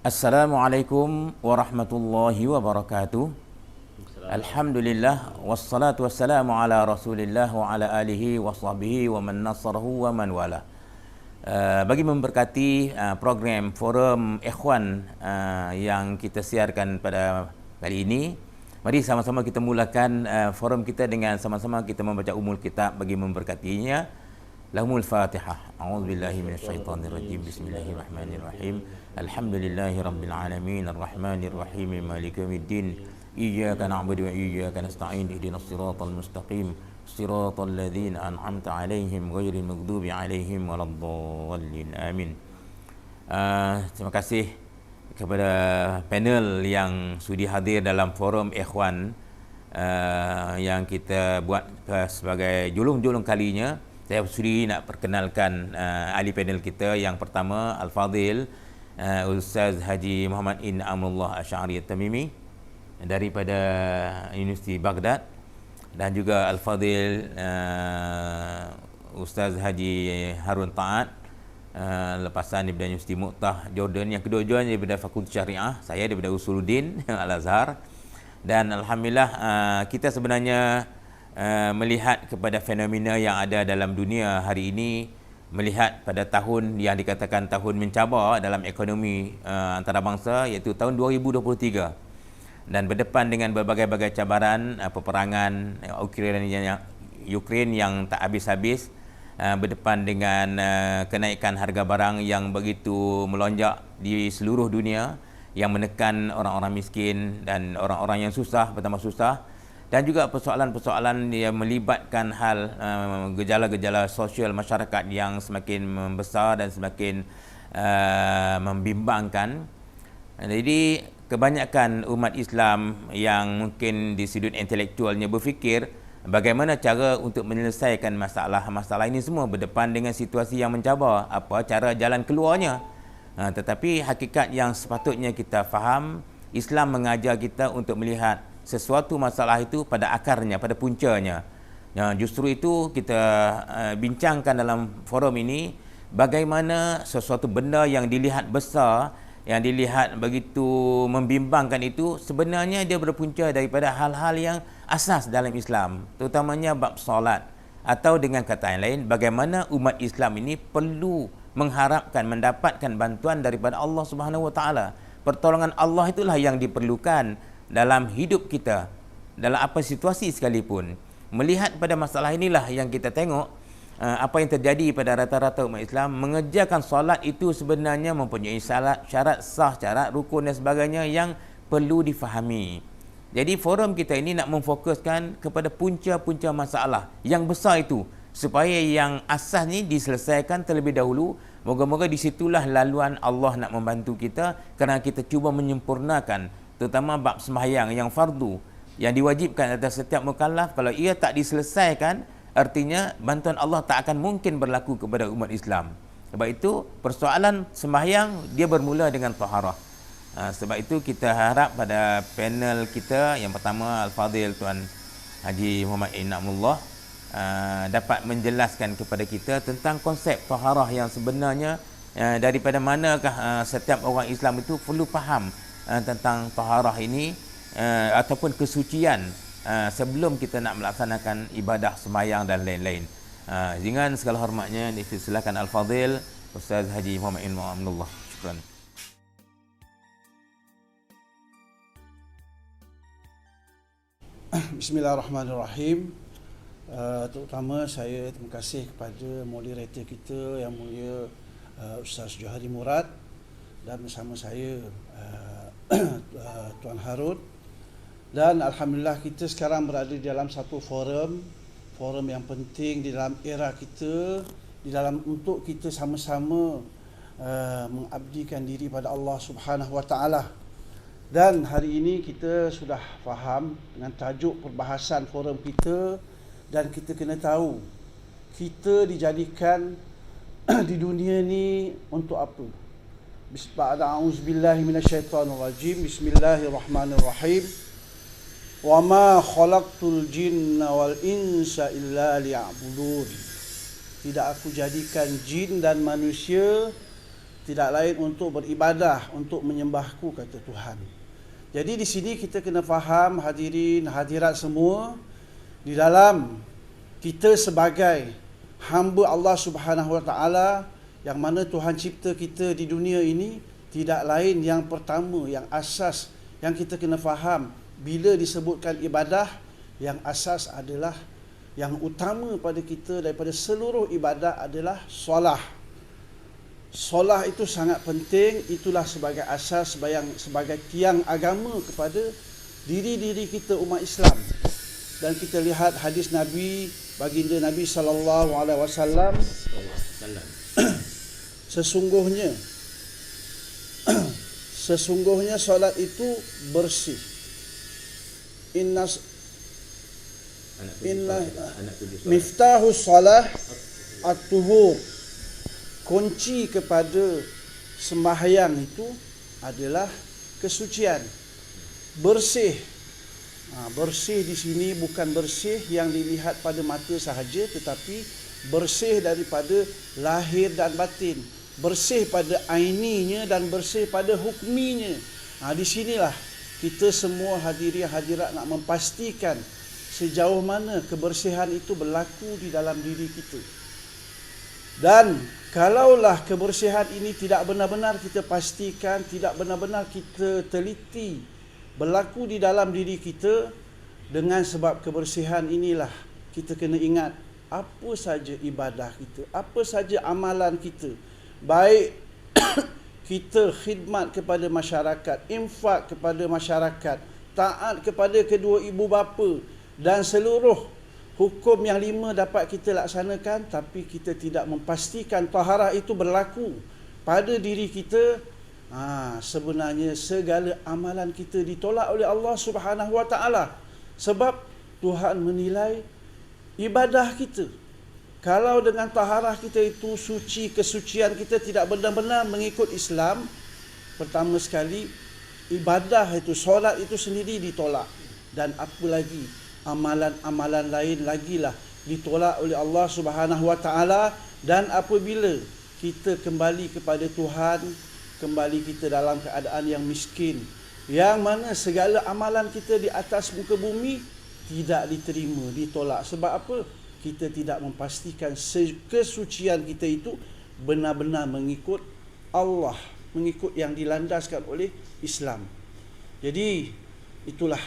Assalamualaikum warahmatullahi wabarakatuh. Alhamdulillah wassalatu wassalamu ala Rasulillah wa ala alihi wa sahbihi wa man nasarahu wa man wala. Bagi memberkati program Forum Ikhwan yang kita siarkan pada kali ini, mari sama-sama kita mulakan forum kita dengan sama-sama kita membaca umul kitab bagi memberkatinya. Lahumul Fatihah. A'udzubillahi minasyaitonirrajim. Bismillahirrahmanirrahim. Alhamdulillahi rabbil alamin arrahmanir rahim maliki yaumiddin. Iyyaka na'budu wa iyyaka nasta'in. Ihdinas siratal mustaqim. Siratal ladzina an'amta 'alaihim ghairil maghdubi 'alaihim waladdallin. Amin. Terima kasih kepada panel yang sudi hadir dalam forum Ikhwan yang kita buat sebagai julung-julung kalinya. Saya sudi nak perkenalkan ahli panel kita. Yang pertama, Al-Fadhil Ustaz Haji Muhammad In'amullah Asy'ari At-Tamimi daripada Universiti Baghdad, dan juga Al-Fadhil Ustaz Haji Harun Ta'at lepasan daripada Universiti Muqtah Jordan. Yang kedua-duanya daripada Fakulti Syariah, saya daripada Usuluddin Al-Azhar. Dan alhamdulillah kita sebenarnya melihat kepada fenomena yang ada dalam dunia hari ini, melihat pada tahun yang dikatakan tahun mencabar dalam ekonomi antarabangsa, iaitu tahun 2023, dan berdepan dengan berbagai-bagai cabaran peperangan Ukraine yang tak habis-habis, berdepan dengan kenaikan harga barang yang begitu melonjak di seluruh dunia, yang menekan orang-orang miskin dan orang-orang yang susah bertambah susah, dan juga persoalan-persoalan yang melibatkan hal gejala-gejala sosial masyarakat yang semakin membesar dan semakin membimbangkan. Jadi kebanyakan umat Islam yang mungkin di sudut intelektualnya berfikir bagaimana cara untuk menyelesaikan masalah-masalah ini semua, berdepan dengan situasi yang mencabar, apa cara jalan keluarnya. Tetapi hakikat yang sepatutnya kita faham, Islam mengajar kita untuk melihat sesuatu masalah itu pada akarnya, pada puncanya. Justru itu kita bincangkan dalam forum ini, bagaimana sesuatu benda yang dilihat besar, yang dilihat begitu membimbangkan itu, sebenarnya dia berpunca daripada hal-hal yang asas dalam Islam, terutamanya bab solat. Atau dengan kata yang lain, bagaimana umat Islam ini perlu mengharapkan mendapatkan bantuan daripada Allah Subhanahu Wa Taala. Pertolongan Allah itulah yang diperlukan dalam hidup kita, dalam apa situasi sekalipun. Melihat pada masalah inilah yang kita tengok apa yang terjadi pada rata-rata umat Islam. Mengerjakan solat itu sebenarnya mempunyai syarat sah, syarat rukun dan sebagainya yang perlu difahami. Jadi forum kita ini nak memfokuskan kepada punca-punca masalah yang besar itu, supaya yang asas ni diselesaikan terlebih dahulu. Moga-moga disitulah laluan Allah nak membantu kita, kerana kita cuba menyempurnakan terutama bab sembahyang yang fardu, yang diwajibkan atas setiap mukallaf. Kalau ia tak diselesaikan, artinya bantuan Allah tak akan mungkin berlaku kepada umat Islam. Sebab itu persoalan sembahyang dia bermula dengan taharah. Sebab itu kita harap pada panel kita yang pertama, Al-Fadhil Tuan Haji Muhammad In'amullah dapat menjelaskan kepada kita tentang konsep taharah yang sebenarnya, daripada manakah setiap orang Islam itu perlu faham tentang taharah ini, ataupun kesucian sebelum kita nak melaksanakan ibadah sembahyang dan lain-lain. Dengan segala hormatnya dipersilakan Al-Fadhil Ustaz Haji Muhammad In'amullah. Syukran. Bismillahirrahmanirrahim. Terutama saya terima kasih kepada moderator kita yang mulia Ustaz Johari Murad, dan bersama saya Tuan Harun. Dan alhamdulillah kita sekarang berada di dalam satu forum yang penting di dalam era kita, di dalam untuk kita sama-sama mengabdikan diri pada Allah Subhanahu Wa Taala. Dan hari ini kita sudah faham dengan tajuk perbahasan forum kita, dan kita kena tahu kita dijadikan di dunia ni untuk apa. A'udzubillahi minasyaitonirrajim. Bismillahirrahmanirrahim. Wa ma khalaqtul jinna wal insa illa liya'budun. Tidak aku jadikan jin dan manusia tidak lain untuk beribadah, untuk menyembahku, kata Tuhan. Jadi di sini kita kena faham, hadirin hadirat semua, di dalam kita sebagai hamba Allah Subhanahu Wa Taala, yang mana Tuhan cipta kita di dunia ini, tidak lain yang pertama, yang asas yang kita kena faham bila disebutkan ibadah, yang asas adalah, yang utama pada kita daripada seluruh ibadah adalah solah. Solah itu sangat penting, itulah sebagai asas, sebagai tiang agama kepada diri-diri kita umat Islam. Dan kita lihat hadis Nabi, baginda Nabi sallallahu alaihi wasallam, sesungguhnya solat itu bersih. Inna miftahus salah at-tuhur. Kunci kepada sembahyang itu adalah kesucian, bersih. Bersih di sini bukan bersih yang dilihat pada mata sahaja, tetapi bersih daripada lahir dan batin, bersih pada aininya dan bersih pada hukminya. Di sinilah kita semua hadirin hadirat nak memastikan sejauh mana kebersihan itu berlaku di dalam diri kita. Dan kalaulah kebersihan ini tidak benar-benar kita pastikan, tidak benar-benar kita teliti berlaku di dalam diri kita, dengan sebab kebersihan inilah kita kena ingat apa saja ibadah kita, apa saja amalan kita, baik kita khidmat kepada masyarakat, infak kepada masyarakat, taat kepada kedua ibu bapa, dan seluruh hukum yang 5 dapat kita laksanakan, tapi kita tidak memastikan taharah itu berlaku pada diri kita, sebenarnya segala amalan kita ditolak oleh Allah Subhanahu Wa Taala. Sebab Tuhan menilai ibadah kita. Kalau dengan taharah kita itu suci, kesucian kita tidak benar-benar mengikut Islam, pertama sekali ibadah itu, solat itu sendiri ditolak. Dan apa lagi, amalan-amalan lain lagilah ditolak oleh Allah Subhanahu Wa Taala. Dan apabila kita kembali kepada Tuhan, kembali kita dalam keadaan yang miskin, yang mana segala amalan kita di atas muka bumi tidak diterima, ditolak. Sebab apa? Kita tidak memastikan kesucian kita itu benar-benar mengikut Allah, mengikut yang dilandaskan oleh Islam. Jadi itulah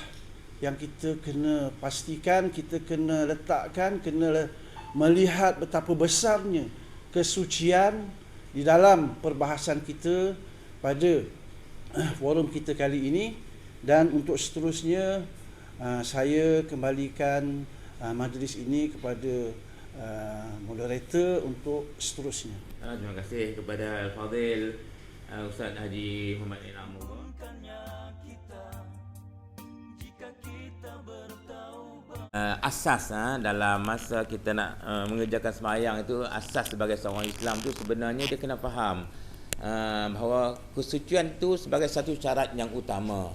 yang kita kena pastikan, kita kena letakkan, kena melihat betapa besarnya kesucian di dalam perbahasan kita pada forum kita kali ini. Dan untuk seterusnya, saya kembalikan majlis ini kepada moderator untuk seterusnya. Terima kasih kepada Al-Fadhil Ustaz Haji Muhammad Inamullah. Asas dalam masa kita nak mengerjakan sembahyang itu, asas sebagai seorang Islam tu sebenarnya dia kena faham bahawa kesucian itu sebagai satu syarat yang utama.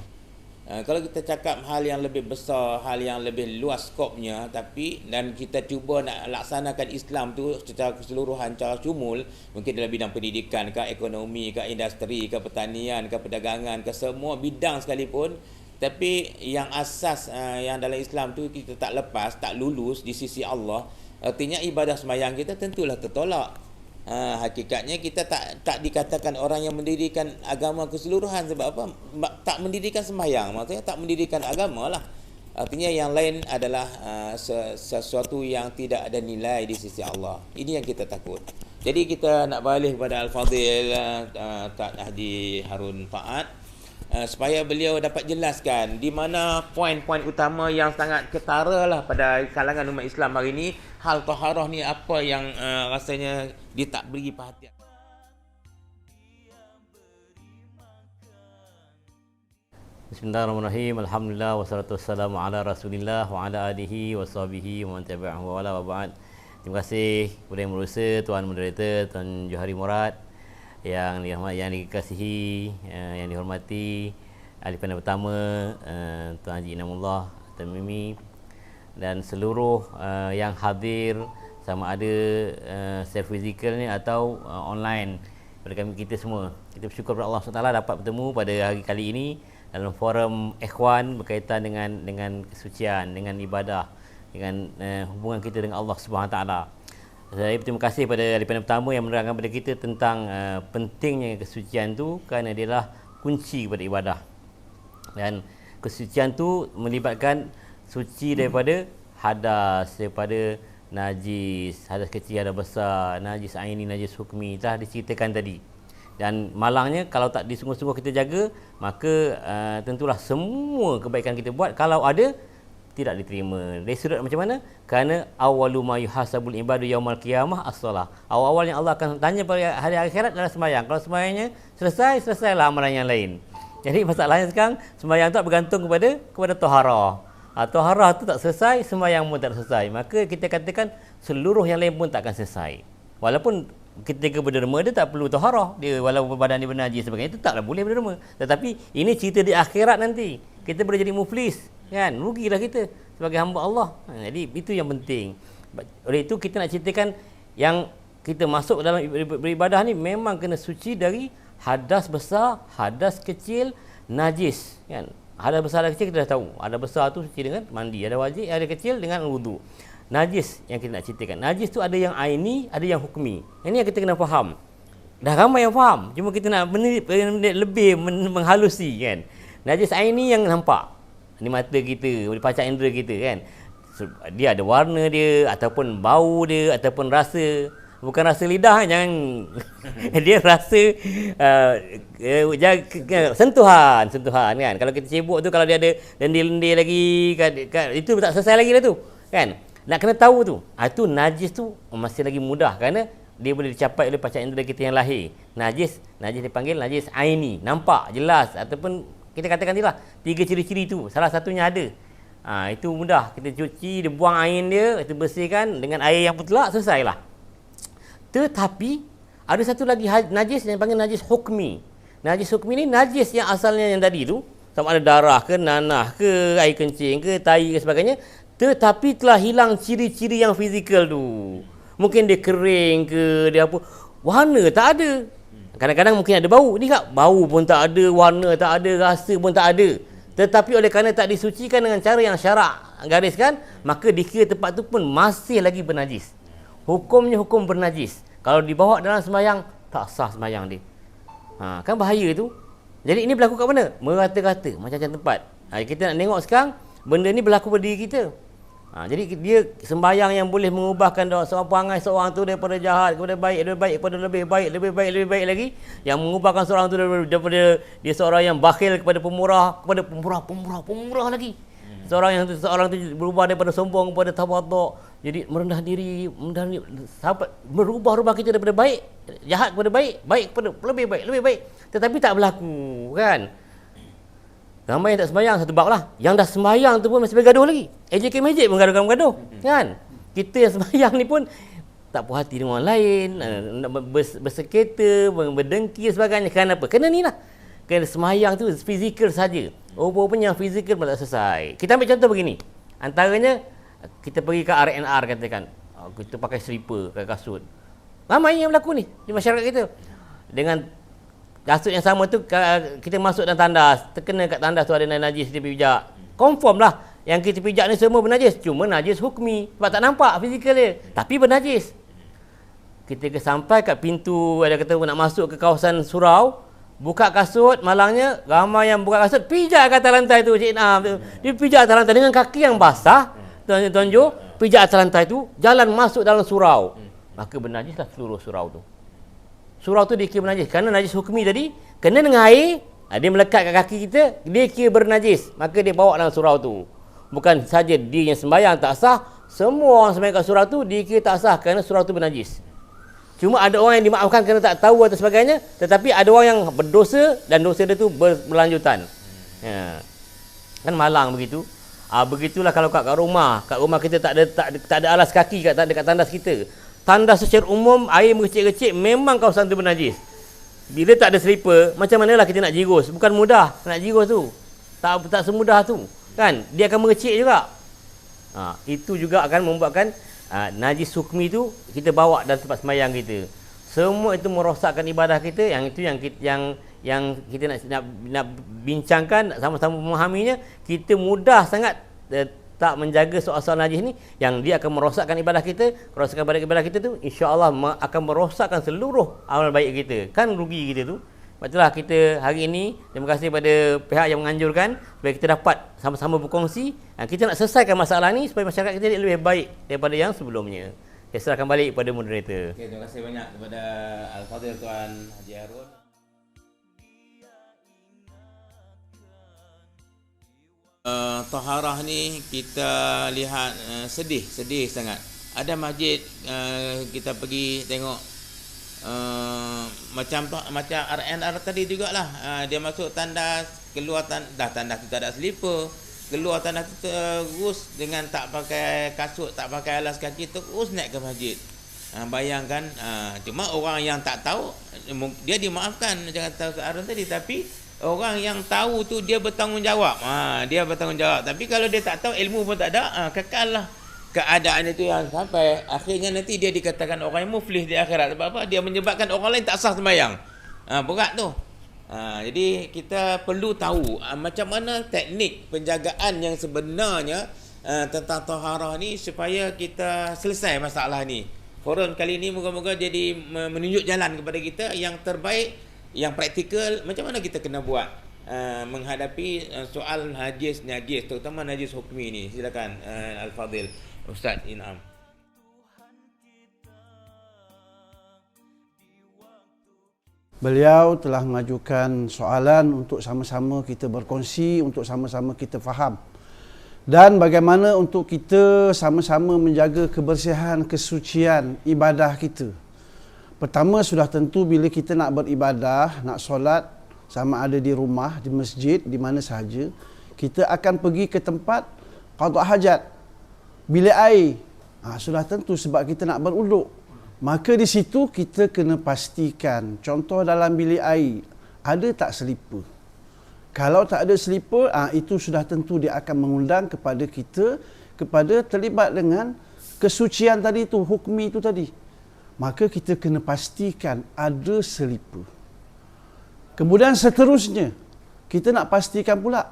Kalau kita cakap hal yang lebih besar, hal yang lebih luas skopnya, tapi dan kita cuba nak laksanakan Islam tu secara keseluruhan, secara syumul, mungkin dalam bidang pendidikan ke, ekonomi ke, industri ke, pertanian ke, perdagangan ke, semua bidang sekalipun, tapi yang asas yang dalam Islam tu kita tak lepas, tak lulus di sisi Allah, artinya ibadah sembahyang kita tentulah tertolak. Hakikatnya kita tak dikatakan orang yang mendirikan agama keseluruhan. Sebab apa? Tak mendirikan sembahyang, maksudnya tak mendirikan agama lah. Artinya yang lain adalah sesuatu yang tidak ada nilai di sisi Allah. Ini yang kita takut. Jadi kita nak balik kepada Al-Fadhil Ustaz Haji Harun Faad, supaya beliau dapat jelaskan di mana poin-poin utama yang sangat ketara lah pada kalangan umat Islam hari ini. Hal taharah ni apa yang rasanya dia tak beri perhatian. Bismillahirrahmanirrahim. Alhamdulillah wassalatu wassalamu ala Rasulillah wa ala alihi wasahbihi wa man tabi'ahu wa ala wa ba'd. Terima kasih kepada yang berusaha, Tuan Moderator, Tuan Johari Murad, yang dikasihi, yang dihormati ahli panel pertama Tuan Haji Inamullah Tamimi, dan seluruh yang hadir sama ada secara fizikal ni atau online pada kami kita semua. Kita bersyukur kepada Allah SWT dapat bertemu pada hari kali ini dalam forum ikhwan berkaitan dengan kesucian, dengan ibadah, dengan hubungan kita dengan Allah SWT. Saya berterima kasih pada daripada pertama yang menerangkan kepada kita tentang pentingnya kesucian tu, kerana dia adalah kunci kepada ibadah. Dan kesucian tu melibatkan suci daripada hadas, daripada najis, hadas kecil, hadas besar, najis aini, najis hukmi, telah diceritakan tadi. Dan malangnya kalau tak disungguh-sungguh kita jaga, maka tentulah semua kebaikan kita buat kalau ada tidak diterima. Dari sudut macam mana? Kerana awwalu ma yuhasabul ibadu yaumal qiyamah as-salah. Awal-awal yang Allah akan tanya pada hari akhirat adalah sembahyang. Kalau sembahyangnya selesailah amalan yang lain. Jadi masalahnya sekarang sembahyang tak bergantung kepada taharah. Taharah tu tak selesai, sembahyang pun tak selesai. Maka kita katakan seluruh yang lain pun tak akan selesai. Walaupun ketika berderma dia tak perlu taharah. Dia walaupun badan dia bernajis sebagainya, itu taklah boleh berderma. Tetapi ini cerita di akhirat nanti. Kita boleh jadi muflis, kan? Rugilah kita sebagai hamba Allah. Jadi itu yang penting. Oleh itu kita nak ceritakan yang kita masuk dalam beribadah ni memang kena suci dari hadas besar, hadas kecil, najis, kan? Hadas besar, hadas kecil kita dah tahu. Hadas besar tu suci dengan mandi, ada wajib, ada kecil dengan wudu. Najis yang kita nak ceritakan. Najis tu ada yang aini, ada yang hukmi. Ini yang kita kena faham. Dah ramai yang faham. Cuma kita nak lebih menghalusi, kan. Najis aini yang nampak. Di mata kita, di panca indera kita, kan. Dia ada warna dia, ataupun bau dia, ataupun rasa. Bukan rasa lidah, jangan. Dia rasa sentuhan, kan. Kalau kita cebok tu, kalau dia ada lendir-lendir lagi, kan, itu tak selesai lagi dah tu, kan. Nak kena tahu tu. Itu najis tu masih lagi mudah, kerana dia boleh dicapai oleh panca indera kita yang lahir. Najis dipanggil najis aini, nampak, jelas, ataupun kita katakan itulah 3 ciri-ciri tu, salah satunya ada. Itu mudah, kita cuci, dia buang air dia, kita bersihkan dengan air yang putlak, selesailah. Tetapi ada satu lagi najis yang dipanggil najis hukmi. Najis hukmi ni najis yang asalnya yang tadi tu, sama ada darah ke, nanah ke, air kencing ke, tai ke sebagainya, tetapi telah hilang ciri-ciri yang fizikal tu. Mungkin dia kering ke, dia apa, warna tak ada. Kadang-kadang mungkin ada bau. Ni kak, bau pun tak ada, warna tak ada, rasa pun tak ada. Tetapi oleh kerana tak disucikan dengan cara yang syarak gariskan, maka dikira tempat tu pun masih lagi bernajis. Hukumnya hukum bernajis. Kalau dibawa dalam sembahyang, tak sah sembahyang dia. Kan bahaya tu. Jadi ini berlaku kat mana? Merata-rata, macam-macam tempat. Kita nak tengok sekarang, benda ni berlaku pada diri kita. Jadi dia sembahyang yang boleh mengubahkan seorang perangai seorang tu daripada jahat kepada baik, kepada lebih baik lagi, yang mengubahkan seorang tu daripada dia seorang yang bakhil kepada pemurah lagi. Seorang tu berubah daripada sombong kepada tawaduk, jadi merendah diri, sampai berubah kita daripada baik, jahat kepada baik kepada lebih baik. Tetapi tak berlaku, kan? Ramai yang tak sembahyang satu bab lah. Yang dah sembahyang tu pun masih bergaduh lagi. AJK Magic pun gaduh-gaduh, kan? Kita yang sembahyang ni pun tak puas hati dengan orang lain, berseketa, berdengki sebagainya. Kenapa? Kerana ni lah. Kerana sembahyang tu fizikal saja. Rupa-rupanya yang fizikal pun tak selesai. Kita ambil contoh begini. Antaranya, kita pergi ke R&R katakan. Kita pakai slipper, pakai kasut. Ramai yang berlaku ni di masyarakat kita. Dengan kasut yang sama tu, kita masuk dalam tandas, terkena kat tandas tu ada najis dia pijak. Confirm lah yang kita pijak ni semua bernajis. Cuma najis hukmi, sebab tak nampak fizikal dia, tapi bernajis. Kita sampai kat pintu, ada kata nak masuk ke kawasan surau, buka kasut, malangnya ramai yang buka kasut, pijak kat atas lantai tu, Cik Nam tu. Dia pijak atas lantai dengan kaki yang basah, Tuan Jo, pijak atas lantai tu, jalan masuk dalam surau. Maka bernajislah seluruh surau tu. Surau tu dia kira bernajis. Kerana najis hukmi tadi, kena dengan air, dia melekat kat kaki kita, dia kira bernajis. Maka dia bawa dalam surau tu. Bukan saja dia yang sembahyang tak sah, semua orang sembahyang kat surau tu, dia kira tak sah kerana surau tu bernajis. Cuma ada orang yang dimaafkan kerana tak tahu atau sebagainya, tetapi ada orang yang berdosa dan dosa dia tu berlanjutan. Kan malang begitu. Begitulah kalau kat rumah kita tak ada alas kaki dekat tandas kita. Tandas secara umum air mengecik-ngecik, memang kawasan tu bernajis. Bila tak ada slipper, macam manalah kita nak jirus? Bukan mudah nak jirus tu. Tak semudah tu. Kan? Dia akan mengecik juga. Itu juga akan membuatkan najis hukmi tu kita bawa dalam tempat sembahyang kita. semua itu merosakkan ibadah kita. Yang itu yang kita nak bincangkan, sama-sama memahaminya. Kita mudah sangat tak menjaga soal-soal najis ni, yang dia akan merosakkan ibadah kita. Merosakkan ibadah kita tu, insya-Allah akan merosakkan seluruh amal baik kita. Kan rugi kita tu. Sebab itulah kita hari ini, terima kasih pada pihak yang menganjurkan supaya kita dapat sama-sama berkongsi. Kita nak selesaikan masalah ni supaya masyarakat kita lebih baik daripada yang sebelumnya. Saya serahkan balik kepada moderator. Okay, terima kasih banyak kepada Al-Fadhil Tuan Haji Harun. Taharah ni kita lihat sedih sangat. Ada masjid kita pergi tengok macam RNR tadi jugalah, dia masuk tandas, keluar tandas tu tak ada slipper, keluar tandas tu terus dengan tak pakai kasut, tak pakai alas kaki, terus naik ke masjid. Bayangkan, cuma orang yang tak tahu dia dimaafkan macam kata Arun tadi, tapi orang yang tahu tu dia bertanggungjawab. Dia bertanggungjawab. Tapi kalau dia tak tahu, ilmu pun tak ada, kekallah keadaan itu yang sampai akhirnya nanti dia dikatakan orang yang muflis di akhirat. Sebab apa? Dia menyebabkan orang lain tak sah sembahyang. Berat tu. Jadi kita perlu tahu macam mana teknik penjagaan yang sebenarnya tentang taharah ni supaya kita selesai masalah ni. Forum kali ni moga-moga jadi menunjuk jalan kepada kita yang terbaik, yang praktikal, macam mana kita kena buat menghadapi soal najis, terutama najis hukmi ni. Silakan Al-Fadhil Ustaz Inam. Beliau telah mengajukan soalan untuk sama-sama kita berkongsi, untuk sama-sama kita faham. Dan bagaimana untuk kita sama-sama menjaga kebersihan, kesucian ibadah kita. Pertama, sudah tentu bila kita nak beribadah, nak solat, sama ada di rumah, di masjid, di mana sahaja, kita akan pergi ke tempat qada hajat, bilik air. Sudah tentu sebab kita nak beruduk. Maka di situ kita kena pastikan, contoh dalam bilik air, ada tak selipar? Kalau tak ada selipar, itu sudah tentu dia akan mengundang kepada kita, kepada terlibat dengan kesucian tadi tu, hukmi itu tadi. Maka kita kena pastikan ada selipar. Kemudian seterusnya, kita nak pastikan pula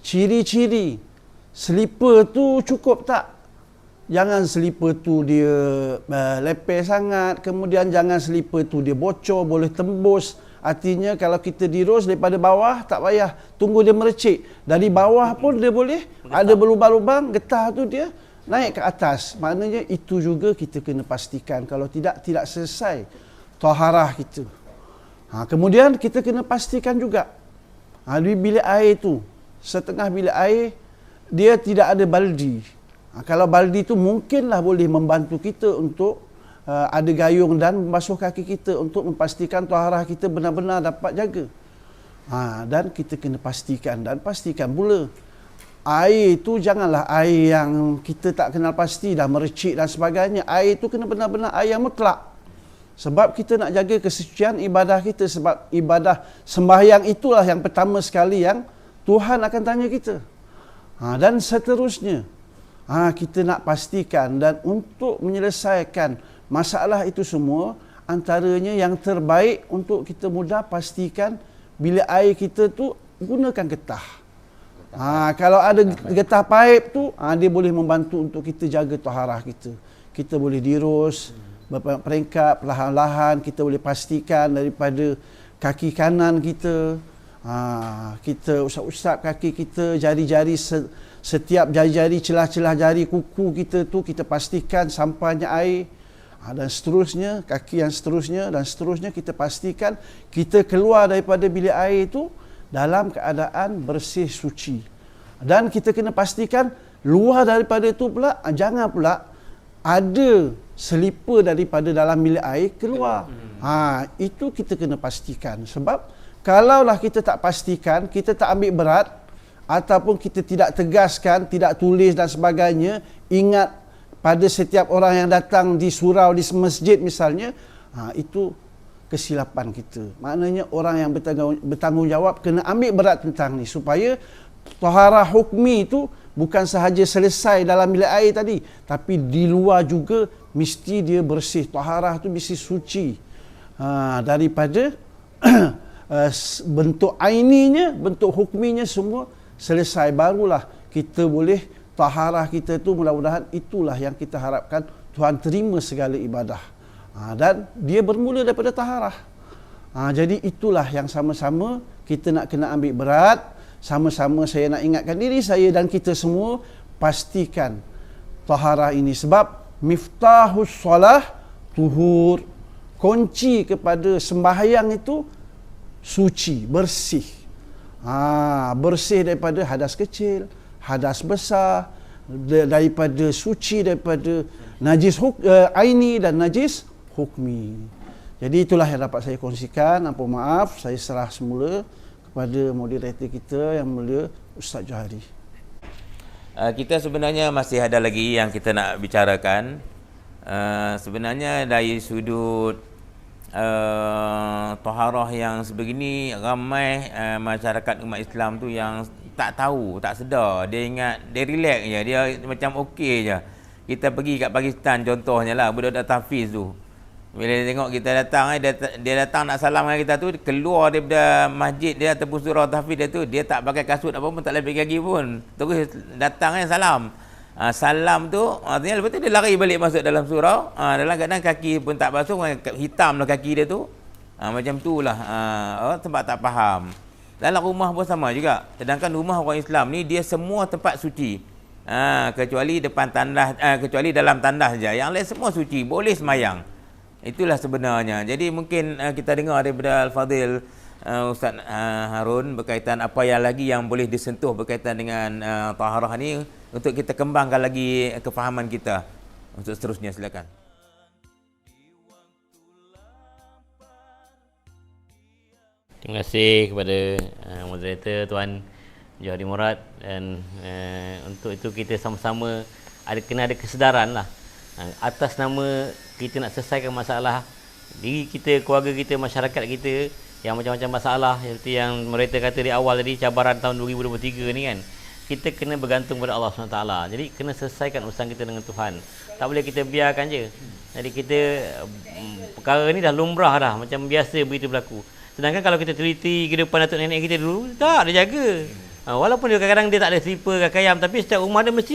ciri-ciri selipar tu cukup tak? Jangan selipar tu dia lepeh sangat, kemudian jangan selipar tu dia bocor, boleh tembus. Artinya kalau kita dirus daripada bawah, tak payah tunggu dia merecik. Dari bawah pun dia boleh, ada berlubang-lubang, getah tu dia naik ke atas. Maknanya itu juga kita kena pastikan. Kalau tidak selesai taharah kita. Kemudian kita kena pastikan juga di bilik air tu, setengah bilik air dia tidak ada baldi. Kalau baldi tu mungkinlah boleh membantu kita untuk ada gayung dan membasuh kaki kita untuk memastikan taharah kita benar-benar dapat jaga. Dan kita kena pastikan pula air itu janganlah air yang kita tak kenal pasti dah merecik dan sebagainya. Air itu kena benar-benar air yang mutlak. Sebab kita nak jaga kesucian ibadah kita, sebab ibadah sembahyang itulah yang pertama sekali yang Tuhan akan tanya kita. Dan seterusnya kita nak pastikan, dan untuk menyelesaikan masalah itu semua, antaranya yang terbaik untuk kita mudah pastikan bilik air kita tu gunakan getah. Kalau ada getah paip tu, dia boleh membantu untuk kita jaga taharah kita. Kita boleh dirus berperingkat perlahan-lahan, kita boleh pastikan daripada kaki kanan kita, kita usap-usap kaki kita, jari-jari setiap jari-jari, celah-celah jari kuku kita tu kita pastikan sampainya air. Dan seterusnya, kaki yang seterusnya dan seterusnya kita pastikan kita keluar daripada bilik air itu dalam keadaan bersih suci. Dan kita kena pastikan luar daripada itu pula, jangan pula ada selipar daripada dalam bilik air keluar. Itu kita kena pastikan. Sebab kalaulah kita tak pastikan, kita tak ambil berat, ataupun kita tidak tegaskan, tidak tulis dan sebagainya, ingat pada setiap orang yang datang di surau, di masjid misalnya, itu kesilapan kita. Maknanya orang yang bertanggungjawab kena ambil berat tentang ni, supaya taharah hukmi itu bukan sahaja selesai dalam bilik air tadi, tapi di luar juga mesti dia bersih. Taharah tu mesti suci. daripada bentuk aininya, bentuk hukminya semua selesai, barulah kita boleh taharah kita tu, mudah-mudahan itulah yang kita harapkan Tuhan terima segala ibadah. Dan dia bermula daripada taharah. Jadi itulah yang sama-sama kita nak kena ambil berat, sama-sama saya nak ingatkan diri saya dan kita semua, pastikan taharah ini, sebab miftahus solah tuhur, kunci kepada sembahyang itu suci, bersih. Bersih daripada hadas kecil, hadas besar, daripada suci daripada najis aini dan najis hukmi. Jadi itulah yang dapat saya kongsikan. Ampun maaf, saya serah semula kepada moderator kita yang mulia Ustaz Johari. Kita sebenarnya masih ada lagi yang kita nak bicarakan. Sebenarnya dari sudut taharah yang sebegini, ramai masyarakat umat Islam tu yang tak tahu, tak sedar. Dia ingat, dia relax je, dia macam okey je. Kita pergi kat Pakistan contohnya lah, budak-budak tahfiz tu, bila dia tengok kita datang, dia datang nak salam dengan kita tu, keluar daripada masjid dia ataupun surau tahfiz dia tu, dia tak pakai kasut apa pun, tak lepek kaki pun, terus datang salam. Salam tu artinya lepas tu dia lari balik masuk dalam surau. Dalam keadaan kaki pun tak basuh, hitam lah kaki dia tu. Macam tu lah. Sebab tak faham. Dalam rumah pun sama juga. Sedangkan rumah orang Islam ni dia semua tempat suci. Kecuali depan tandas, kecuali dalam tandas saja. Yang lain semua suci, boleh semayang. Itulah sebenarnya. Jadi mungkin kita dengar daripada Al-Fadhil Ustaz Harun berkaitan apa yang lagi yang boleh disentuh berkaitan dengan taharah ni, untuk kita kembangkan lagi kefahaman kita. Untuk seterusnya silakan. Terima kasih kepada moderator Tuan Johari Murad, dan untuk itu kita sama-sama kena ada kesedaran lah, atas nama kita nak selesaikan masalah diri kita, keluarga kita, masyarakat kita yang macam-macam masalah seperti yang mereka kata di awal tadi, cabaran tahun 2023 ni kan. Kita kena bergantung pada Allah SWT. Jadi kena selesaikan urusan kita dengan Tuhan. Tak boleh kita biarkan je. Jadi kita perkara ni dah lumrah dah, macam biasa begitu berlaku. Sedangkan kalau kita teliti kehidupan datuk nenek kita dulu, tak, dia jaga. Walaupun dia kadang-kadang dia tak ada slipper, kaki ayam, tapi setiap rumah dia mesti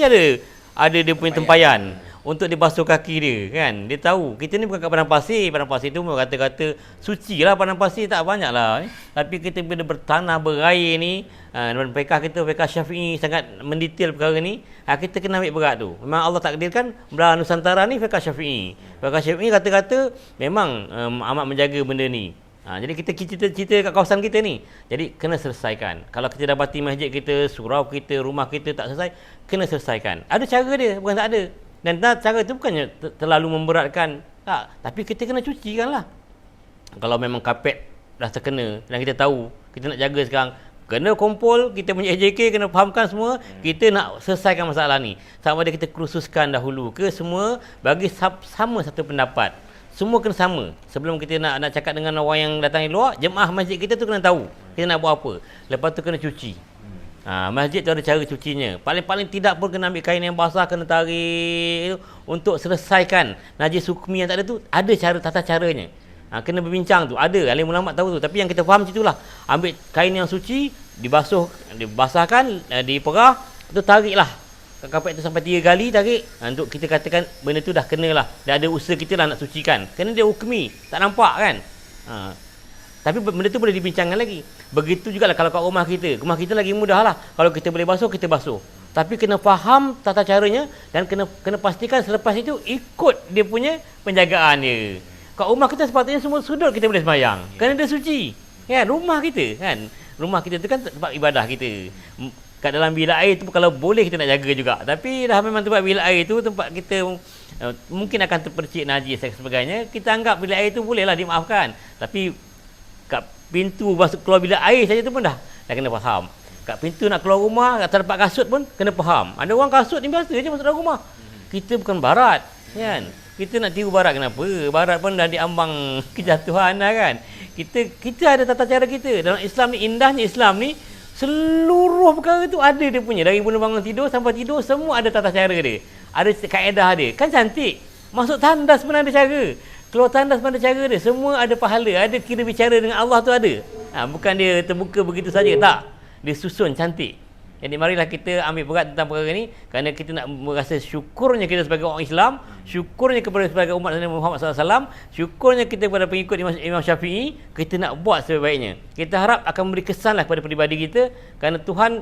ada dia punya tempayan untuk dia basuh kaki dia kan. Dia tahu kita ni bukan kat padang pasir tu kata-kata suci lah, padang pasir tak banyak lah tapi kita bila bertanah berair ni, dan fiqh kita, fiqh Syafi'i sangat mendetail perkara ni. Kita kena ambil berat tu. Memang Allah takdirkan belah Nusantara ni fiqh Syafi'i. Fiqh Syafi'i kata-kata memang amat menjaga benda ni. Jadi kita cerita kat kawasan kita ni, jadi kena selesaikan. Kalau kita dapati masjid kita, surau kita, rumah kita tak selesai, kena selesaikan. Ada cara dia, bukan tak ada. Dan cara itu bukannya terlalu memberatkan, tak, tapi kita kena cucikan lah. Kalau memang kapet dah terkena dan kita tahu kita nak jaga sekarang, kena kumpul, kita punya AJK kena fahamkan semua, kita nak selesaikan masalah ni. Sama ada kita kursuskan dahulu ke semua, bagi sama satu pendapat. Semua kena sama. Sebelum kita nak cakap dengan orang yang datang dari luar, jemaah masjid kita tu kena tahu kita nak buat apa. Lepas tu kena cuci. Masjid tu ada cara cucinya. Paling-paling tidak pun kena ambil kain yang basah, kena tarik untuk selesaikan najis hukmi yang tak ada tu. Ada cara, tata caranya. Kena berbincang tu. Ada, alim ulama tahu tu. Tapi yang kita faham itulah. Ambil kain yang suci, dibasahkan, diperah, tu tariklah kapet tu sampai 3 kali tarik. Untuk kita katakan benda tu dah kenalah. Dah ada usaha kita lah nak sucikan. Kerana dia hukmi, tak nampak kan. Tapi benda tu boleh dibincangkan lagi. Begitu juga lah kalau kat rumah kita. Rumah kita lagi mudah lah. Kalau kita boleh basuh, kita basuh. Tapi kena faham tata caranya dan kena pastikan selepas itu ikut dia punya penjagaan dia. Kat rumah kita sepatutnya semua sudut kita boleh sembahyang. Kerana dia suci. Kan? Rumah kita kan. Rumah kita tu kan tempat ibadah kita. Kat dalam bilik air tu kalau boleh kita nak jaga juga. Tapi dah memang tempat bilik air tu tempat kita mungkin akan terpercik najis dan sebagainya. Kita anggap bilik air tu bolehlah dimaafkan. Tapi kat pintu masuk keluar bilik air saja tu pun dah kena faham. Kat pintu nak keluar rumah, kat tempat kasut pun kena faham. Ada orang kasut ni biasa je masuk dalam rumah. Kita bukan barat, kan? Kita nak tiru barat kenapa? Barat pun dah diambang kejatuhan dah kan. Kita ada tata cara kita. Dalam Islam ni, indahnya Islam ni, seluruh perkara tu ada dia punya. Dari mula bangun tidur sampai tidur semua ada tata cara dia. Ada kaedah dia. Kan cantik. Masuk tandas pun ada cara. Keluar tandas pada cara dia. Semua ada pahala. Ada kira bicara dengan Allah tu ada. Bukan dia terbuka begitu saja. Tak. Dia susun cantik. Jadi marilah kita ambil berat tentang perkara ni. Kerana kita nak merasa syukurnya kita sebagai orang Islam. Syukurnya kepada sebagai umat Nabi Muhammad SAW. Syukurnya kita kepada pengikut Imam Syafi'i. Kita nak buat sebaik-baiknya. Kita harap akan memberi kesan lah kepada peribadi kita. Kerana Tuhan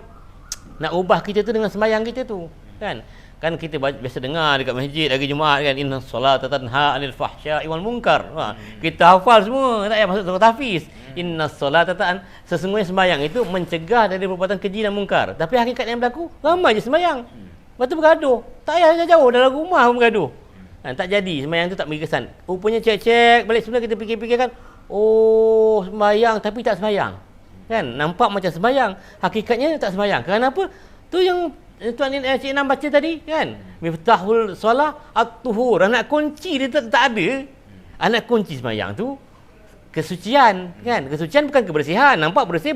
nak ubah kita tu dengan sembahyang kita tu. Kan kita biasa dengar dekat masjid hari Jumaat kan, inna solata tanha 'anil fahsya'i wal munkar. Kita hafal semua, tak payah masuk surah tahfiz. Inna solata sesungguhnya sembahyang itu mencegah dari perbuatan keji dan mungkar. Tapi hakikat yang berlaku, ramai je sembahyang. Lepas tu bergaduh. Tak payah jauh dalam rumah pun bergaduh. Tak jadi, sembahyang tu tak beri kesan. Rupanya cek-cek balik sebenarnya kita fikir-fikir kan, oh sembahyang tapi tak sembahyang. Kan nampak macam sembahyang, hakikatnya tak sembahyang. Kerana apa? Tu yang Tuan Cik Nam baca tadi kan, miftahul solah at-tuhur. Anak kunci dia tak ada. Anak kunci sembahyang tu kesucian kan. Kesucian bukan kebersihan. Nampak bersih,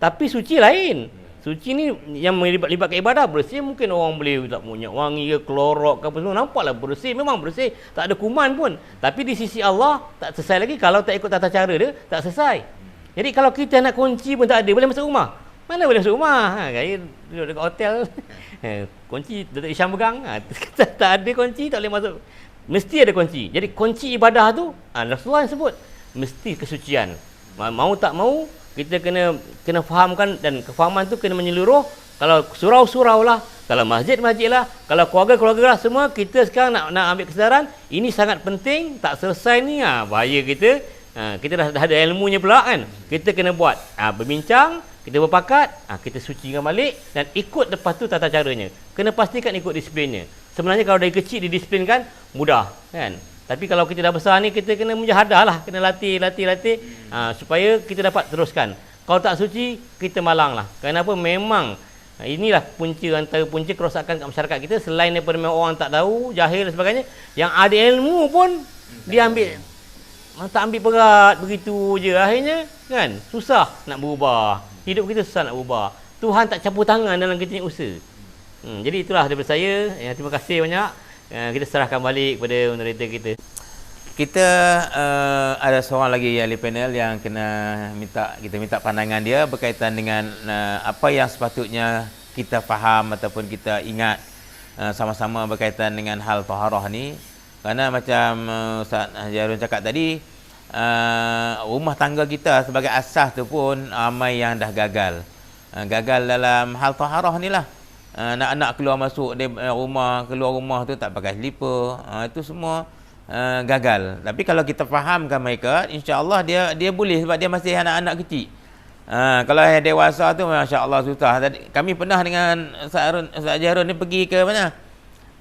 tapi suci lain. Suci ni yang melibatkan ibadah. Bersih mungkin orang boleh tak minyak wangi ke klorok ke apa semua, nampaklah bersih, memang bersih, tak ada kuman pun. Tapi di sisi Allah tak selesai lagi kalau tak ikut tata cara dia, tak selesai. Jadi kalau kita nak kunci pun tak ada, boleh masuk rumah? Mana boleh masuk rumah? Gaya duduk dekat hotel. Kunci Datuk Isyam pegang. Tak ada kunci, tak boleh masuk. Mesti ada kunci. Jadi kunci ibadah tu, Rasulullah sebut, mesti kesucian. Mau tak mau, kita kena fahamkan, dan kefahaman tu kena menyeluruh. Kalau surau-surau lah, kalau masjid-masjid lah, kalau keluarga-keluarga lah, semua kita sekarang nak ambil kesedaran, ini sangat penting, tak selesai ni, bahaya kita. Kita dah ada ilmunya pula kan. Kita kena buat, berbincang, kita berpakat, kita sucikan balik dan ikut lepas tu tata caranya. Kena pastikan ikut disiplinnya. Sebenarnya kalau dari kecil didisiplinkan, mudah kan. Tapi kalau kita dah besar ni, kita kena mujahadah lah, kena latih supaya kita dapat teruskan. Kalau tak suci, kita malang lah. Kenapa? Memang inilah antara punca kerosakan kat masyarakat kita. Selain daripada orang tak tahu, jahil dan sebagainya, yang ada ilmu pun dia tak ambil berat begitu je. Akhirnya kan susah nak berubah. Hidup kita susah nak berubah. Tuhan tak campur tangan dalam kita punya usaha. Jadi itulah daripada saya. Terima kasih banyak. Kita serahkan balik kepada moderator kita. Kita ada seorang lagi ahli panel yang kita minta pandangan dia berkaitan dengan apa yang sepatutnya kita faham ataupun kita ingat sama-sama berkaitan dengan hal taharah ni. Kerana macam Ustaz Jarun cakap tadi, rumah tangga kita sebagai asas tu pun ramai yang dah gagal. Gagal dalam hal taharah ni lah. Anak-anak keluar masuk keluar rumah tu tak pakai slipper. Itu semua gagal. Tapi kalau kita fahamkan mereka, insya-Allah dia boleh, sebab dia masih anak-anak kecil. Kalau yang dewasa tu masya-Allah susah. Kami pernah dengan Ustaz Jarun ni pergi ke mana?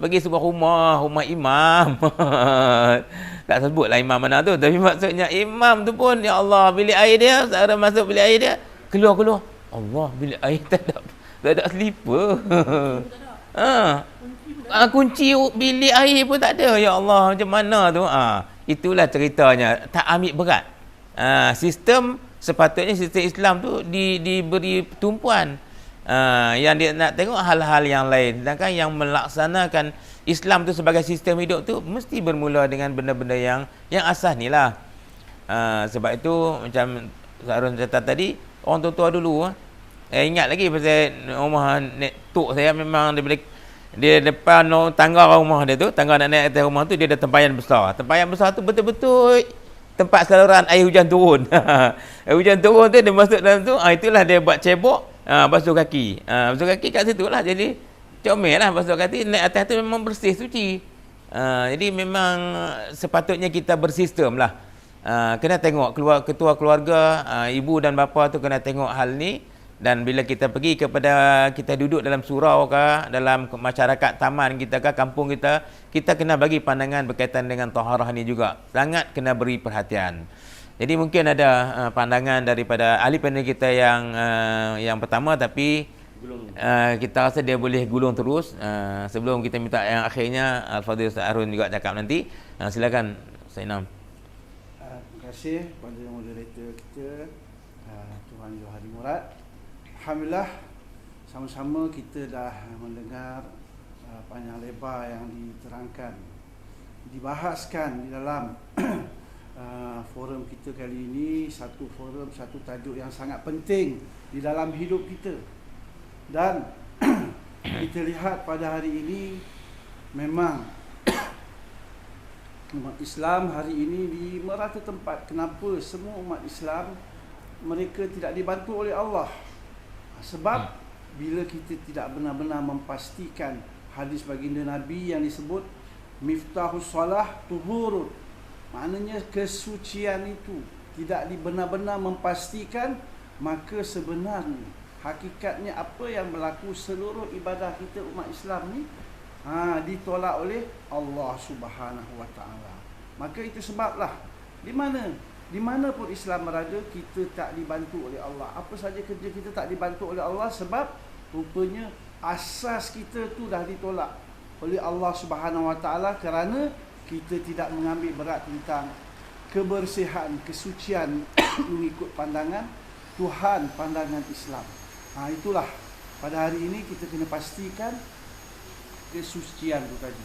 Pergi sebuah rumah imam. Tak sebutlah imam mana tu, tapi maksudnya imam tu pun, ya Allah, bilik air dia, seorang masuk bilik air dia, keluar. Allah, bilik air tak ada slipper. Kunci bilik air pun tak ada. Ya Allah, macam mana tu? Itulah ceritanya, tak ambil berat. Sistem sepatutnya sistem Islam tu diberi tumpuan. Yang dia nak tengok hal-hal yang lain. Sedangkan yang melaksanakan Islam tu sebagai sistem hidup tu mesti bermula dengan benda-benda yang asas ni lah. Sebab itu macam Sarun cakap tadi, orang tua-tua dulu ingat lagi pasal rumah nek tok saya, memang dia depan tangga rumah dia tu, tangga nak naik atas rumah tu, dia ada tempayan besar. Tempayan besar tu betul-betul tempat saluran air hujan turun. Air hujan turun tu dia masuk dalam tu, itulah dia buat cebok. Basuh kaki. Basuh kaki kat situ lah. Jadi comel lah basuh kaki. Naik atas tu memang bersih, suci. Jadi memang sepatutnya kita bersistem lah. Kena tengok ketua keluarga, ibu dan bapa tu kena tengok hal ni. Dan bila kita pergi kita duduk dalam surau ke, dalam masyarakat taman kita ke, kampung kita, kita kena bagi pandangan berkaitan dengan taharah ni juga. Sangat kena beri perhatian. Jadi mungkin ada pandangan daripada ahli panel kita yang pertama, tapi kita rasa dia boleh gulung terus. Sebelum kita minta yang akhirnya, Al-Fadhil Ustaz Harun juga cakap nanti. Silakan Ustaz Inam. Terima kasih kepada moderator kita, Tuan Johari Murad. Alhamdulillah, sama-sama kita dah mendengar panjang lebar yang diterangkan dibahaskan di dalam forum kita kali ini, satu forum, satu tajuk yang sangat penting di dalam hidup kita. Dan kita lihat pada hari ini memang umat Islam hari ini di merata tempat. Kenapa semua umat Islam mereka tidak dibantu oleh Allah? Sebab bila kita tidak benar-benar memastikan hadis baginda Nabi yang disebut miftahus salah tuhurun, maknanya kesucian itu tidak benar-benar memastikan, maka sebenarnya hakikatnya apa yang berlaku seluruh ibadah kita umat Islam ni ditolak oleh Allah Subhanahu Wa Taala. Maka itu sebablah di mana pun Islam berada, kita tak dibantu oleh Allah. Apa saja kerja kita tak dibantu oleh Allah, sebab rupanya asas kita tu dah ditolak oleh Allah Subhanahu Wa Taala kerana kita tidak mengambil berat tentang kebersihan, kesucian mengikut pandangan Tuhan, pandangan Islam. Itulah pada hari ini kita kena pastikan kesucian itu tadi.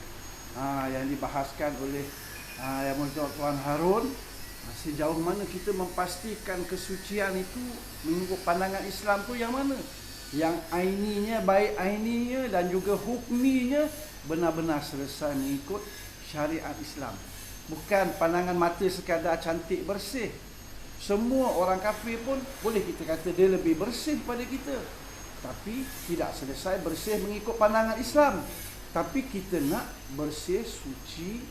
Yang dibahaskan oleh Yang Mulia Tuan Harun, sejauh mana kita memastikan kesucian itu mengikut pandangan Islam tu yang mana? Yang aininya, baik aininya dan juga hukminya benar-benar selesai mengikut syariat Islam. Bukan pandangan mata sekadar cantik bersih. Semua orang kafir pun boleh kita kata dia lebih bersih pada kita, tapi tidak selesai bersih mengikut pandangan Islam. Tapi kita nak bersih, suci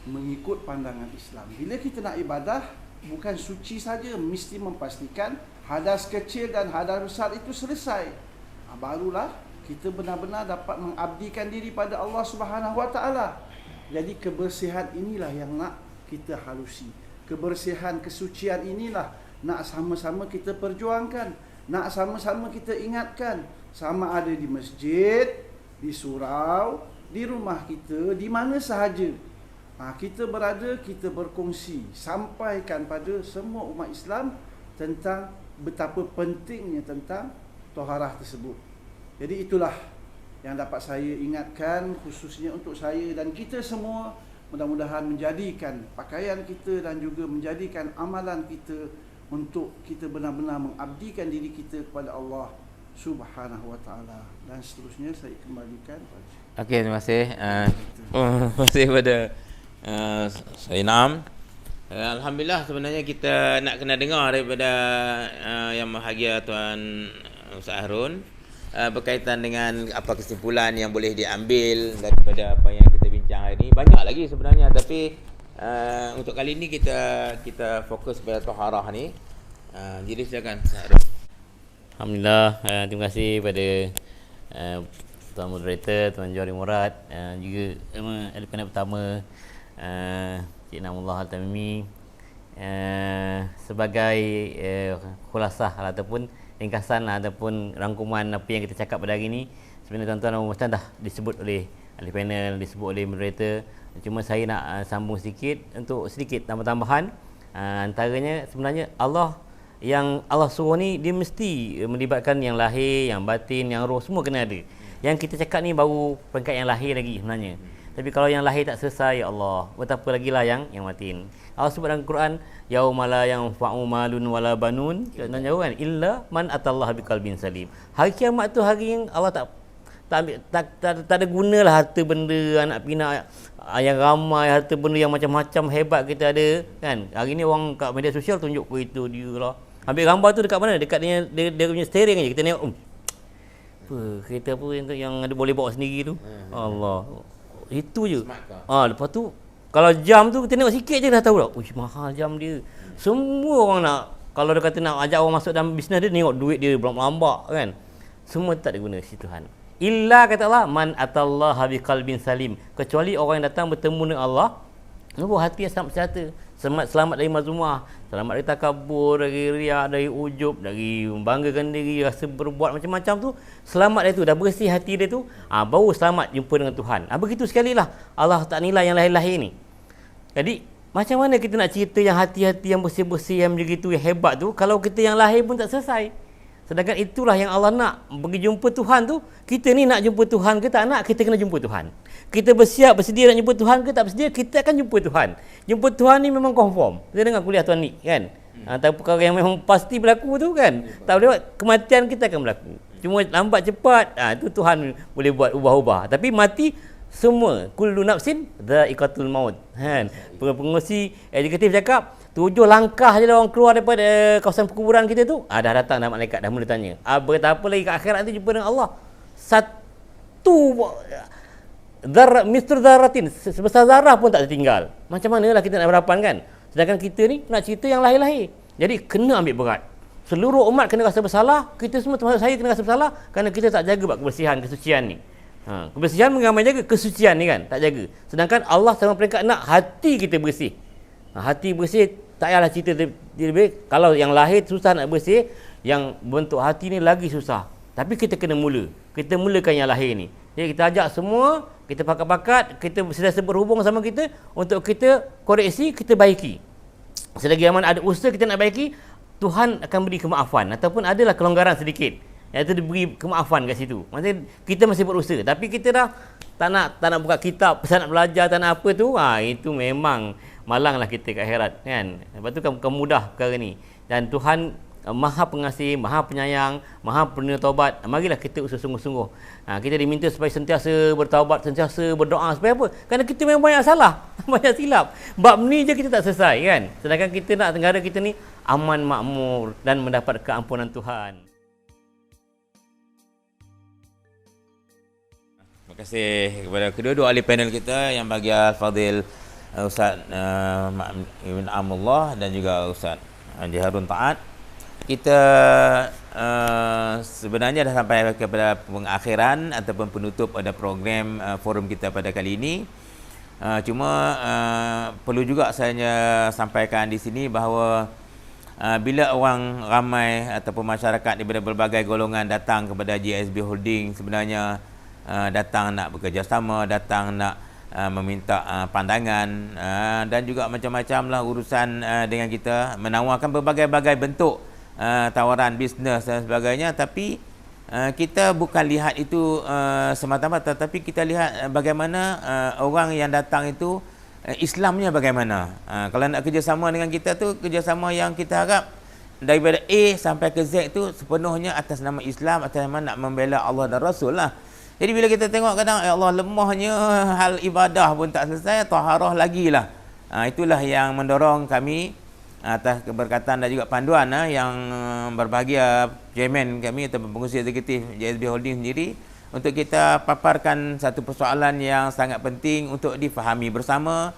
mengikut pandangan Islam. Bila kita nak ibadah, bukan suci saja, mesti memastikan hadas kecil dan hadas besar itu selesai. Barulah kita benar-benar dapat mengabdikan diri pada Allah Subhanahu Wa Taala. Jadi kebersihan inilah yang nak kita halusi. Kebersihan, kesucian inilah nak sama-sama kita perjuangkan, nak sama-sama kita ingatkan, sama ada di masjid, di surau, di rumah kita, di mana sahaja kita berada, kita berkongsi, sampaikan pada semua umat Islam tentang betapa pentingnya tentang taharah tersebut. Jadi itulah yang dapat saya ingatkan, khususnya untuk saya dan kita semua. Mudah-mudahan menjadikan pakaian kita dan juga menjadikan amalan kita untuk kita benar-benar mengabdikan diri kita kepada Allah Subhanahu Wa Taala. Dan seterusnya saya kembalikan pada. Okey, terima kasih. Terima kasih kepada saya Naam. Alhamdulillah, sebenarnya kita nak kena dengar daripada yang bahagia Tuan Ustaz Harun berkaitan dengan apa kesimpulan yang boleh diambil daripada apa yang kita bincang hari ini. Banyak lagi sebenarnya, tapi untuk kali ini kita fokus pada taharah ni. Jadi silakan Ustaz Harun. Alhamdulillah, terima kasih pada Tuan Moderator, Tuan Johari Murad, juga elemen pertama Cik Namullah Al-Tamimi sebagai khulasah ataupun ringkasan ataupun rangkuman apa yang kita cakap pada hari ini. Sebenarnya tuan-tuan macam dah disebut oleh ahli panel, disebut oleh moderator. Cuma saya nak sambung sedikit untuk sedikit tambah-tambahan. Antaranya sebenarnya Allah suruh ni dia mesti melibatkan yang lahir, yang batin, yang roh, semua kena ada. Yang kita cakap ni baru peringkat yang lahir lagi sebenarnya. Tapi kalau yang lahir tak selesai, ya Allah, betapa lagi lah yang batin. Allah sebut dalam Quran, yauma la yanfa'u malun wala banun, dan jauh kan, illa man atallaha biqalbin salim. Hari kiamat tu hari yang Allah tak ada gunalah harta benda, anak pinak yang ramai, harta benda yang macam-macam hebat kita ada kan. Hari ni orang kat media sosial tunjuk kereta dia lah. Ambil gambar tu dekat mana? Dekat dia punya steering aja. Kita tengok apa kereta apa yang ada boleh bawa sendiri tu. Allah. Itu je. Lepas tu kalau jam tu kita tengok sikit je dah tahu dah. Mahal jam dia. Semua orang nak, kalau dia kata nak ajak orang masuk dalam bisnes dia, tengok duit dia berlambak kan. Semua tak ada guna si Tuhan. Illa kata Allah, man atallaha biqalbin salim. Kecuali orang yang datang bertemu dengan Allah dengan hati yang selamat sejahtera. Selamat dari mazmumah, selamat dari takabur, dari riak, dari ujub, dari membanggakan diri, rasa berbuat macam-macam tu. Selamat dari tu, dah bersih hati dia tu, baru selamat jumpa dengan Tuhan. Begitu sekali lah Allah tak nilai yang lahir-lahir ni. Jadi macam mana kita nak cerita yang hati-hati yang bersih-bersih, yang begitu, yang hebat tu, kalau kita yang lahir pun tak selesai. Sedangkan itulah yang Allah nak. Pergi jumpa Tuhan tu, kita ni nak jumpa Tuhan ke tak nak, kita kena jumpa Tuhan. Kita bersiap, bersedia nak jumpa Tuhan ke tak bersedia, kita akan jumpa Tuhan. Jumpa Tuhan ni memang confirm. Kita dengar kuliah Tuan ni kan. Tapi perkara yang memang pasti berlaku tu kan. Tak boleh buat, kematian kita akan berlaku. Cuma lambat cepat, itu Tuhan boleh buat ubah-ubah. Tapi mati semua, kullu nafsin dha'iqatul maut. Kan? Pengurusi edukatif cakap 7 langkah je lah orang keluar daripada kawasan perkuburan kita tu, dah datang dah malaikat dah mula tanya. Berkata apa lagi kat akhirat tu jumpa dengan Allah. Satu Mr. Zaratin, sebesar zarah pun tak tertinggal. Macam manalah kita nak berhadapan kan? Sedangkan kita ni nak cerita yang lahir-lahir. Jadi kena ambil berat. Seluruh umat kena rasa bersalah, kita semua termasuk saya kena rasa bersalah kerana kita tak jaga buat kebersihan, kesucian ni. Kebersihan mengamai jaga, kesucian ni kan tak jaga. Sedangkan Allah sama peringkat nak hati kita bersih. Hati bersih, tak payahlah cerita lebih. Kalau yang lahir susah nak bersih, yang bentuk hati ni lagi susah. Tapi kita kena mula. Kita mulakan yang lahir ni. Jadi kita ajak semua, kita pakat-pakat, kita sentiasa berhubung sama kita untuk kita koreksi, kita baiki. Selagi mana ada usaha kita nak baiki, Tuhan akan beri kemaafan ataupun adalah kelonggaran sedikit. Iaitu diberi kemaafan kat situ. Maksudnya kita masih berusaha, tapi kita dah tak nak buka kitab, tak nak belajar, tak nak apa tu, itu memang malanglah kita kat akhirat kan. Lepas tu kan bukan mudah perkara ni. Dan Tuhan Maha Pengasih, Maha Penyayang, Maha Penerima Taubat. Marilah kita usaha sungguh-sungguh. Kita diminta supaya sentiasa bertaubat, sentiasa berdoa. Supaya apa? Kerana kita memang banyak salah, banyak silap. Bab ni je kita tak selesai kan. Sedangkan kita nak negara kita ni aman, makmur dan mendapat keampunan Tuhan. Terima kasih kepada kedua-dua ahli panel kita yang bagi Al-Fadhil Ustaz Ibn Amullah dan juga Ustaz Haji Harun Taat. Kita sebenarnya dah sampai kepada pengakhiran ataupun penutup pada program forum kita pada kali ini. Cuma perlu juga saya sampaikan di sini bahawa bila orang ramai ataupun masyarakat daripada berbagai golongan datang kepada GSB Holding, sebenarnya datang nak bekerjasama, datang nak meminta pandangan dan juga macam-macam lah urusan dengan kita, menawarkan berbagai-bagai bentuk tawaran bisnes dan sebagainya. Tapi kita bukan lihat itu semata-mata, tapi kita lihat bagaimana orang yang datang itu Islamnya bagaimana. Kalau nak kerjasama dengan kita tu, kerjasama yang kita harap daripada A sampai ke Z tu sepenuhnya atas nama Islam, atas nama nak membela Allah dan Rasul lah. Jadi bila kita tengok kadang, ya Allah, lemahnya hal ibadah pun tak selesai, taharah lagi lah. Itulah yang mendorong kami atas keberkatan dan juga panduan yang berbahagia chairman kami atau pengurusi eksekutif JSB Holding sendiri, untuk kita paparkan satu persoalan yang sangat penting untuk difahami bersama,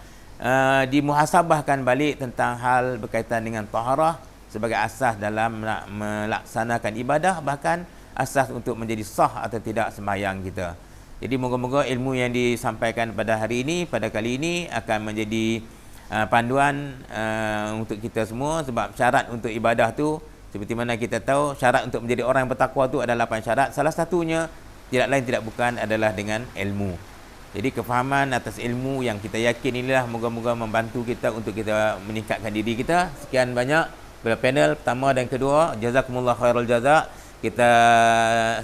dimuhasabahkan balik tentang hal berkaitan dengan taharah sebagai asas dalam melaksanakan ibadah, bahkan asas untuk menjadi sah atau tidak sembahyang kita. Jadi moga-moga ilmu yang disampaikan pada hari ini, pada kali ini akan menjadi panduan untuk kita semua. Sebab syarat untuk ibadah tu, seperti mana kita tahu, syarat untuk menjadi orang yang bertakwa tu adalah 8 syarat. Salah satunya tidak lain tidak bukan adalah dengan ilmu. Jadi kefahaman atas ilmu yang kita yakin inilah moga-moga membantu kita untuk kita meningkatkan diri kita. Sekian banyak pada panel pertama dan kedua. Jazakumullah khairul jazak. Kita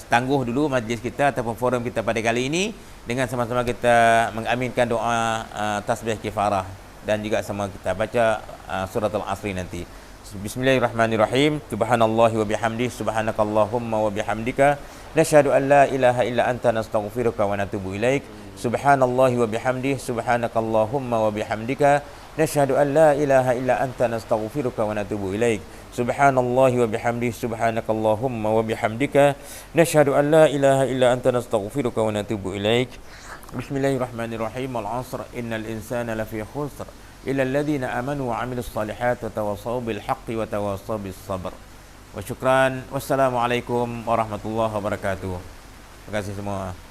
tangguh dulu majlis kita ataupun forum kita pada kali ini dengan sama-sama kita mengaminkan doa tasbih kifarah dan juga sama kita baca surat Al-Asri nanti. Bismillahirrahmanirrahim. Subhanallahi wa bihamdihi, subhanakallahumma wa bihamdika, nashhadu an la ilaha illa anta, nastaghfiruka wa natubu ilaik. Subhanallahi wa bihamdihi, subhanakallahumma wa bihamdika, nashhadu an la ilaha illa anta, nastaghfiruka wa natubu ilaik. Subhanallahi wa bihamdihi, subhanakallahumma wa bihamdika, nashhadu an la ilaha illa anta, nastaghfiruka wa natubu ilaik. Bismillahirrahmanirrahim. Al-'asr, innal insana lafi khusr illa alladhina amanu wa 'amilus salihat wa tawassaw bil haqqi wa tawassaw bis sabr. Wa syukran. Wassalamualaikum warahmatullahi wabarakatuh. Terima kasih semua.